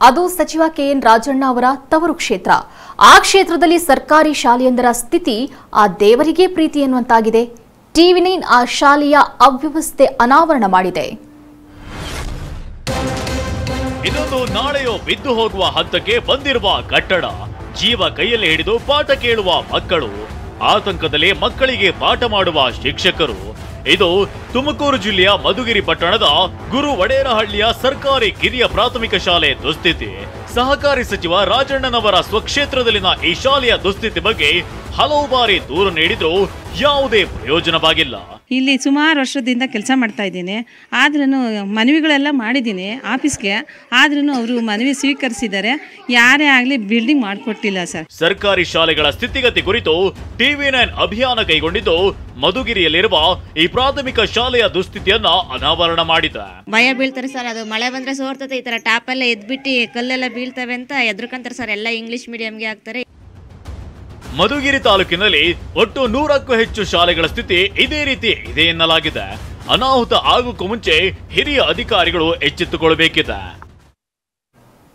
ಅದು ಸಚಿವ ಕೆಎನ್ ರಾಜಣ್ಣ ಅವರ ತವರು ಕ್ಷೇತ್ರ. ಆ ಕ್ಷೇತ್ರದಲ್ಲಿ ಸರ್ಕಾರಿ ಶಾಲೆಯೊಂದರ ಸ್ಥಿತಿ ಆ ದೇವರಿಗೆ ಪ್ರೀತಿ ಎನ್ನುವಂತಾಗಿದೆ. ಟಿವಿ9 ಆ ಶಾಲೆಯ ಅವ್ಯವಸ್ಥೆ ಅನಾವರಣ ಮಾಡಿದೆ. ಇದೊಂದು ನಾಳೆಯೋ ಬಿದ್ದು ಹೋಗುವ ಹಂತಕ್ಕೆ ಬಂದಿರುವ ಕಟ್ಟಡ. ಜೀವ ಕೈಯಲ್ಲಿ ಹಿಡಿದು ಪಾಠ ಕೇಳುವ ಮಕ್ಕಳು, ಆತಂಕದಲ್ಲಿ ಮಕ್ಕಳಿಗೆ ಪಾಠ ಮಾಡುವ ಶಿಕ್ಷಕರು. ಇದು ತುಮಕೂರು ಜಿಲ್ಲೆಯ ಮಧುಗಿರಿ ಪಟ್ಟಣದ ಗುರು ವಡೇರಹಳ್ಳಿಯ ಸರ್ಕಾರಿ ಕಿರಿಯ ಪ್ರಾಥಮಿಕ ಶಾಲೆ ದುಸ್ಥಿತಿ. ಸಹಕಾರಿ ಸಚಿವ ರಾಜಣ್ಣನವರ ಸ್ವಕ್ಷೇತ್ರದಲ್ಲಿನ ಈ ಶಾಲೆಯ ದುಸ್ಥಿತಿ ಬಗ್ಗೆ ಹಲವು ಬಾರಿ ದೂರು ನೀಡಿದ್ರೂ ಯಾವುದೇ ಪ್ರಯೋಜನವಾಗಿಲ್ಲ. ಇಲ್ಲಿ ಸುಮಾರು ವರ್ಷದಿಂದ ಕೆಲಸ ಮಾಡ್ತಾ ಇದ್ದೀನಿ. ಆದ್ರೂ ಮನವಿಗಳೆಲ್ಲ ಮಾಡಿದ್ದೀನಿ ಆಫೀಸ್ಗೆ. ಆದ್ರೂ ಅವರು ಮನವಿ ಸ್ವೀಕರಿಸಿದ್ದಾರೆ. ಯಾರೇ ಆಗಲಿ ಬಿಲ್ಡಿಂಗ್ ಮಾಡಿಕೊಟ್ಟಿಲ್ಲ ಸರ್. ಸರ್ಕಾರಿ ಶಾಲೆಗಳ ಸ್ಥಿತಿಗತಿ ಕುರಿತು ಟಿವಿ9 ಅಭಿಯಾನ ಕೈಗೊಂಡಿದ್ದು ಮಧುಗಿರಿಯಲ್ಲಿರುವ ಈ ಪ್ರಾಥಮಿಕ ಶಾಲೆಯ ದುಸ್ಥಿತಿಯನ್ನ ಅನಾವರಣ ಮಾಡಿದೆ. ಭಯ ಬೀಳ್ತಾರೆ ಸರ್. ಅದು ಮಳೆ ಬಂದ್ರೆ ಸೋರ್ತದೆ, ಈ ತರ ಟಾಪ್ ಎಲ್ಲ ಎದ್ಬಿಟ್ಟು ಕಲ್ಲೆಲ್ಲ ಬೀಳ್ತವೆ ಅಂತ ಎದ್ರಕಂತಾರೆ ಸರ್. ಎಲ್ಲ ಇಂಗ್ಲಿಷ್ ಮೀಡಿಯಂಗೆ ಹಾಕ್ತಾರೆ. ಮಧುಗಿರಿ ತಾಲೂಕಿನಲ್ಲಿ ಒಟ್ಟು 100ಕ್ಕೂ ಹೆಚ್ಚು ಶಾಲೆಗಳ ಸ್ಥಿತಿ ಇದೇ ರೀತಿ ಇದೆ ಎನ್ನಲಾಗಿದೆ. ಅನಾಹುತ ಆಗೋಕ್ಕೂ ಮುಂಚೆ ಹಿರಿಯ ಅಧಿಕಾರಿಗಳು ಎಚ್ಚೆತ್ತುಕೊಳ್ಳಬೇಕಿದೆ.